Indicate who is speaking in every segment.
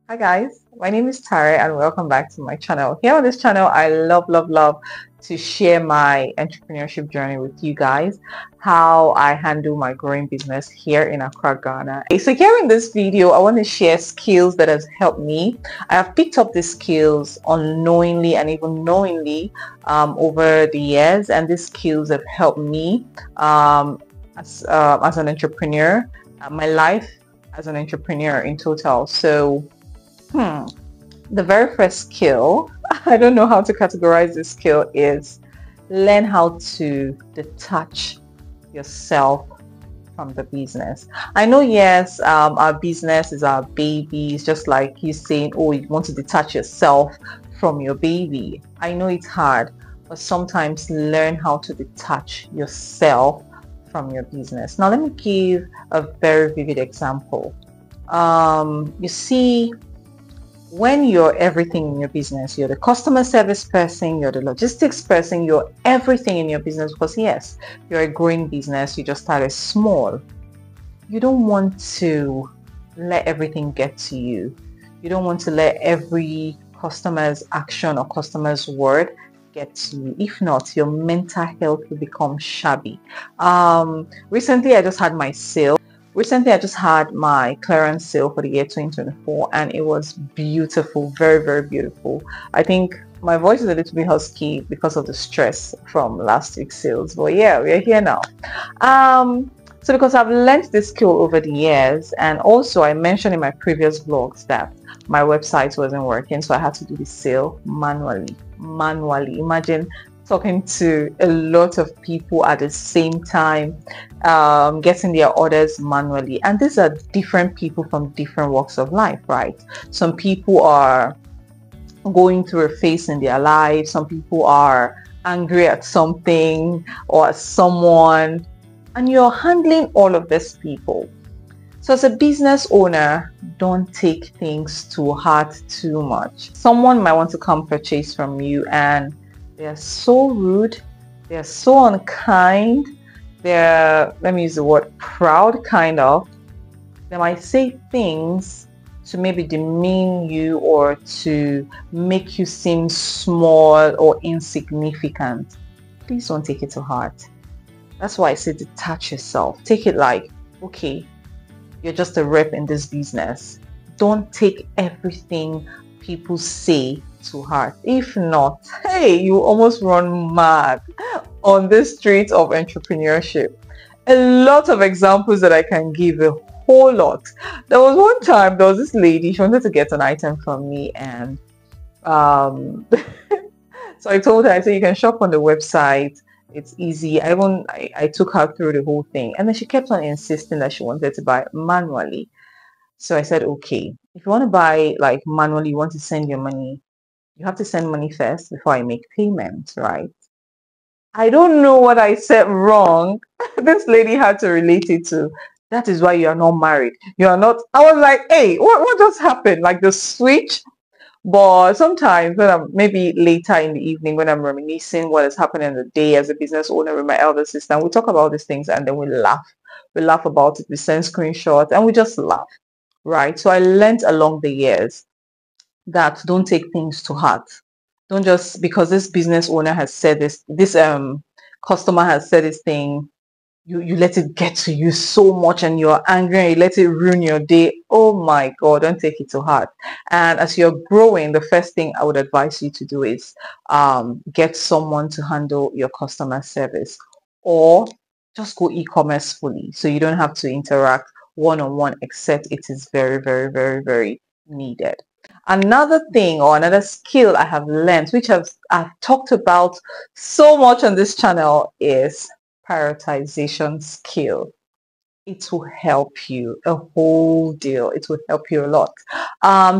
Speaker 1: Hi guys, my name is Tara and welcome back to my channel. Here on this channel, I love to share my entrepreneurship journey with you guys, how I handle my growing business here in Accra, Ghana. So here in this video, I want to share skills that has helped me. I have picked up these skills unknowingly and even knowingly over the years, and these skills have helped me as an entrepreneur, my life as an entrepreneur in total. So the very first skill, I don't know how to categorize this skill, is learn how to detach yourself from the business. I know, yes, our business is our baby. It's just like you saying, oh, you want to detach yourself from your baby. I know it's hard, but sometimes learn how to detach yourself from your business. Now, let me give a very vivid example. You see, when you're everything in your business, you're the customer service person, you're the logistics person, you're everything in your business, because yes, you're a growing business, you just started small. You don't want to let everything get to you. You don't want to let every customer's action or customer's word get to you. If not, your mental health will become shabby. Recently I just had my sale. Recently, I just had my clearance sale for the year 2024 and it was beautiful, very beautiful. I think my voice is a little bit husky because of the stress from last week's sales, but yeah, we're here now. So because I've learned this skill over the years, and also I mentioned in my previous vlogs that my website wasn't working, so I had to do the sale manually. Imagine talking to a lot of people at the same time, getting their orders manually. And these are different people from different walks of life, right? Some people are going through a phase in their life. Some people are angry at something or at someone, and you're handling all of these people. So as a business owner, don't take things to heart too much. Someone might want to come purchase from you and they're so rude, they're so unkind, they're, let me use the word proud, kind of. They might say things to maybe demean you or to make you seem small or insignificant. Please don't take it to heart. That's why I say detach yourself. Take it like, okay, you're just a rep in this business. Don't take everything people say to heart. If not, hey, you almost run mad on the street of entrepreneurship. A lot of examples that I can give, a whole lot. There was one time, there was this lady, she wanted to get an item from me, and so I told her, I said, you can shop on the website. It's easy. I took her through the whole thing, and then she kept on insisting that she wanted to buy manually. So I said, okay, if you want to buy like manually, you want to send your money, you have to send money first before I make payment, right? I don't know what I said wrong. This lady had to relate it to, that is why you are not married. You are not. I was like, hey, what just happened? Like the switch. But sometimes when I'm maybe later in the evening, when I'm reminiscing what has happened in the day as a business owner with my elder sister, and we talk about these things and then we laugh. We laugh about it. We send screenshots and we just laugh, right? So I learned along the years that don't take things to heart. Don't just because this business owner has said this customer has said this thing, you let it get to you so much and you're angry and you let it ruin your day. Oh my God, don't take it to heart. And as you're growing, the first thing I would advise you to do is get someone to handle your customer service, or just go e-commerce fully so you don't have to interact one-on-one except it is very needed. Another thing or another skill I have learned, which I've talked about so much on this channel, is prioritization skill. It will help you a whole deal. It will help you a lot.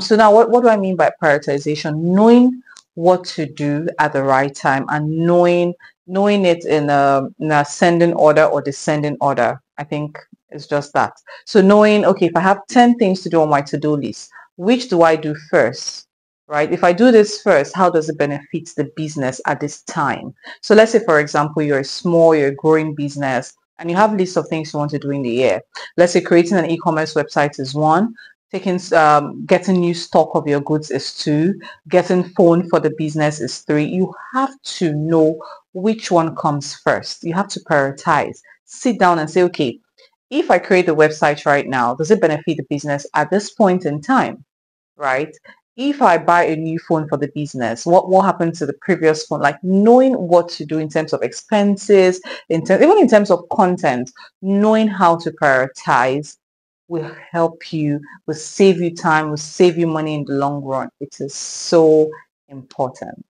Speaker 1: So now what do I mean by prioritization? Knowing what to do at the right time and knowing it in in a ascending order or descending order. I think it's just that. So knowing, okay, if I have 10 things to do on my to-do list, which do I do first? Right? If I do this first, how does it benefit the business at this time? So let's say, for example, you're a growing business and you have lists of things you want to do in the year. Let's say creating an e-commerce website is one, Getting new stock of your goods is 2, getting phone for the business is 3. You have to know which one comes first. You have to prioritize. Sit down and say, okay, if I create a website right now, does it benefit the business at this point in time? Right? If I buy a new phone for the business, what happened to the previous phone? Like knowing what to do in terms of expenses, even in terms of content, knowing how to prioritize will help you, will save you time, will save you money in the long run. It is so important.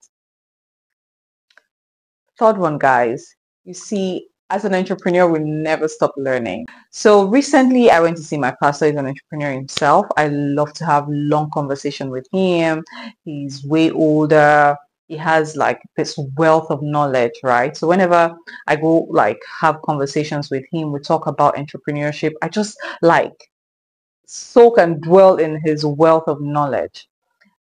Speaker 1: Third one, guys, you see, as an entrepreneur, we never stop learning. So recently I went to see my pastor. He's an entrepreneur himself. I love to have long conversation with him. He's way older. He has like this wealth of knowledge, right? So whenever I go like have conversations with him, we talk about entrepreneurship. I just like soak and dwell in his wealth of knowledge.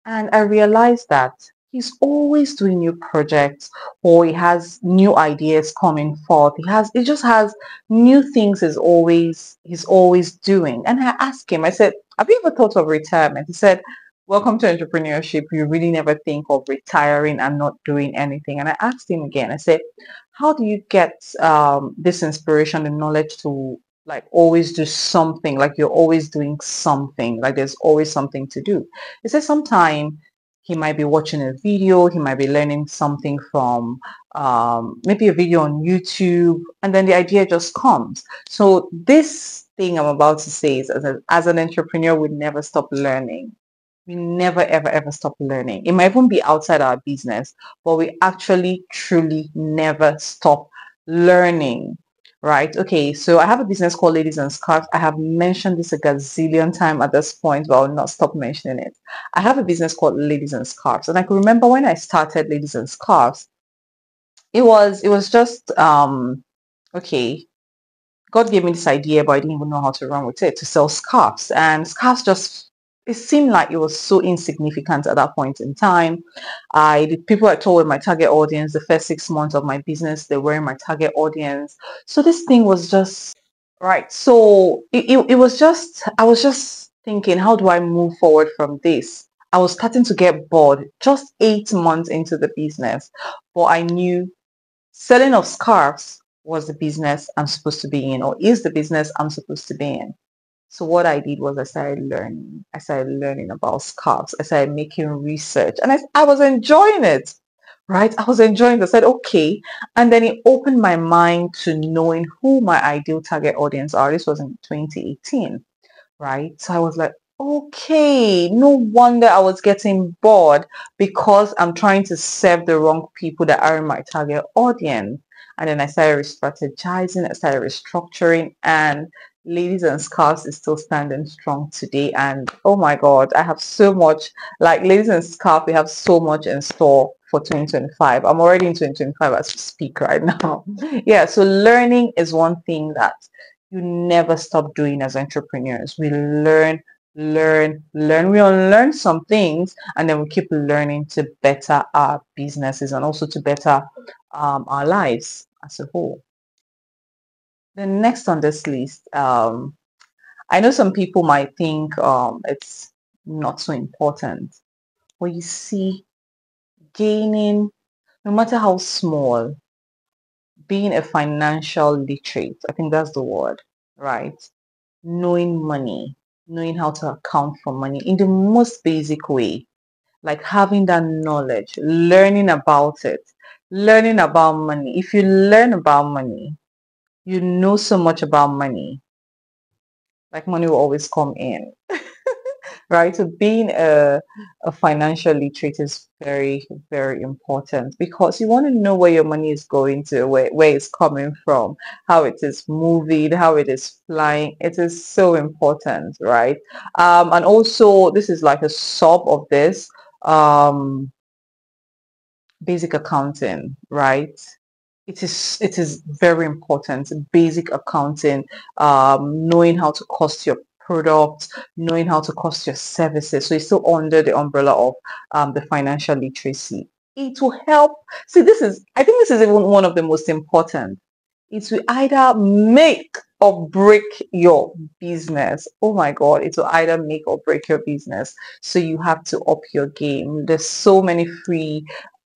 Speaker 1: And I realized that he's always doing new projects, or he has new ideas coming forth. He just has new things he's always doing. And I asked him, I said, have you ever thought of retirement? He said, welcome to entrepreneurship. You really never think of retiring and not doing anything. And I asked him again, I said, how do you get this inspiration and knowledge to like always do something, like you're always doing something, like there's always something to do? He said sometime he might be watching a video, he might be learning something from maybe a video on YouTube, and then the idea just comes. So this thing I'm about to say is as an entrepreneur, we never stop learning. We never, ever, ever stop learning. It might even be outside our business, but we actually, truly never stop learning. Right. Okay. So I have a business called Ladies and Scarves. I have mentioned this a gazillion time at this point, but I'll not stop mentioning it. I have a business called Ladies and Scarves. And I can remember when I started Ladies and Scarves, it was just okay. God gave me this idea, but I didn't even know how to run with it, to sell scarves. And scarves just, it seemed like it was so insignificant at that point in time. The people I told were my target audience. The first 6 months of my business, they were my target audience. So this thing was just, right. So it was just, I was just thinking, how do I move forward from this? I was starting to get bored just 8 months into the business, but I knew selling of scarves was the business I'm supposed to be in, or is the business I'm supposed to be in. So what I did was I started learning. I started learning about scarves. I started making research, and I was enjoying it, right? I was enjoying it. I said, okay. And then it opened my mind to knowing who my ideal target audience are. This was in 2018, right? So I was like, okay, no wonder I was getting bored, because I'm trying to serve the wrong people that are in my target audience. And then I started strategizing, I started restructuring, and Ladies and Scarves is still standing strong today. And oh my God, I have so much, like Ladies and Scarves, we have so much in store for 2025. I'm already in 2025 as we speak right now. Yeah, so learning is one thing that you never stop doing as entrepreneurs. We learn, learn, learn. We unlearn some things, and then we keep learning to better our businesses and also to better our lives as a whole. Then next on this list, I know some people might think it's not so important, but you see, gaining, no matter how small, being a financial literate, I think that's the word, right? Knowing money, knowing how to account for money in the most basic way, like having that knowledge, learning about it, learning about money. If you learn about money, you know so much about money, like money will always come in. Right? So being a financial literate is very, very important, because you want to know where your money is going to, where it's coming from, how it is moving, how it is flying. It is so important, right? And also, this is like a sub of this, basic accounting, right? It is very important. Basic accounting, knowing how to cost your products, knowing how to cost your services. So it's still under the umbrella of the financial literacy. It will help. See, I think this is even one of the most important. It will either make or break your business. Oh my God, it will either make or break your business. So you have to up your game. There's so many free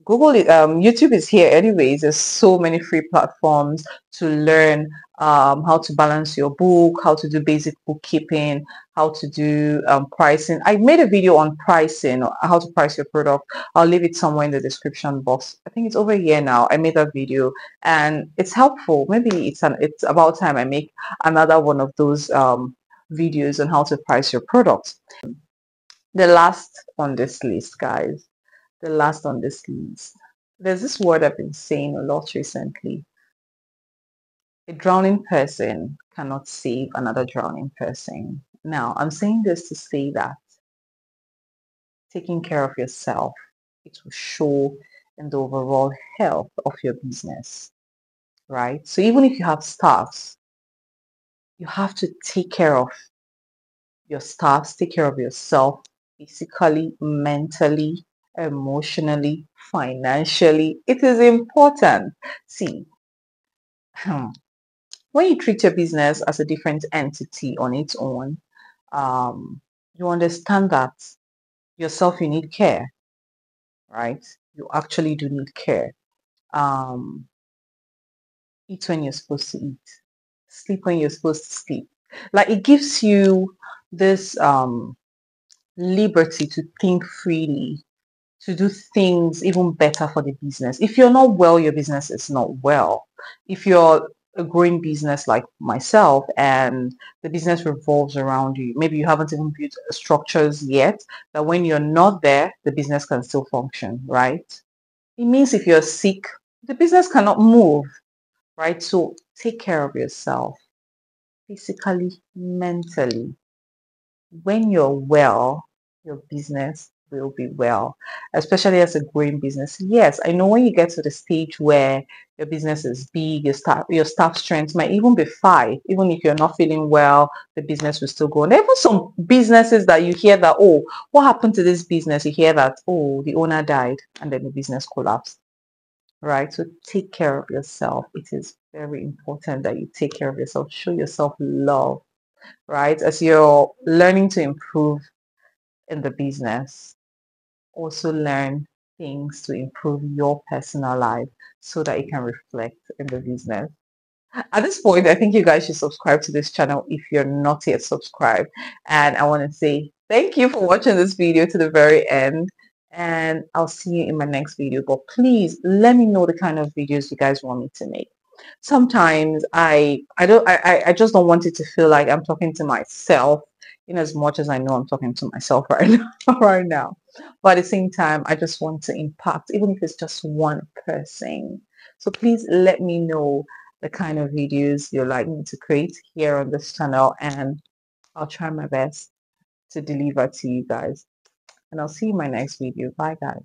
Speaker 1: Google, YouTube is here anyways. There's so many free platforms to learn how to balance your book, how to do basic bookkeeping, how to do pricing. I made a video on pricing, or how to price your product. I'll leave it somewhere in the description box. I think it's over here now. I made that video and it's helpful. Maybe it's about time I make another one of those videos on how to price your products. The last on this list, guys, the last on this list. There's this word I've been saying a lot recently. A drowning person cannot save another drowning person. Now, I'm saying this to say that taking care of yourself, it will show in the overall health of your business, right? So even if you have staffs, you have to take care of your staffs, take care of yourself physically, mentally, emotionally, financially. It is important. See, when you treat your business as a different entity on its own, you understand that yourself, you need care, right? You actually do need care. Um, Eat when you're supposed to eat, sleep when you're supposed to sleep. Like it gives you this liberty to think freely, to do things even better for the business. If you're not well, your business is not well. If you're a growing business like myself and the business revolves around you, maybe you haven't even built structures yet, that when you're not there, the business can still function, right? It means if you're sick, the business cannot move, right? So take care of yourself physically, mentally. When you're well, your business will be well, especially as a growing business. Yes, I know when you get to the stage where your business is big, your staff strength might even be 5. Even if you're not feeling well, the business will still go. And there are even some businesses that you hear that, oh, what happened to this business? You hear that, oh, the owner died and then the business collapsed. Right? So take care of yourself. It is very important that you take care of yourself. Show yourself love, right? As you're learning to improve in the business, also learn things to improve your personal life so that it can reflect in the business. At this point, I think you guys should subscribe to this channel if you're not yet subscribed. And I want to say thank you for watching this video to the very end. And I'll see you in my next video. But please let me know the kind of videos you guys want me to make. Sometimes I just don't want it to feel like I'm talking to myself in as much as I know I'm talking to myself right now, right now. But at the same time, I just want to impact, even if it's just one person. So please let me know the kind of videos you'd like me to create here on this channel, and I'll try my best to deliver to you guys. And I'll see you in my next video. Bye guys.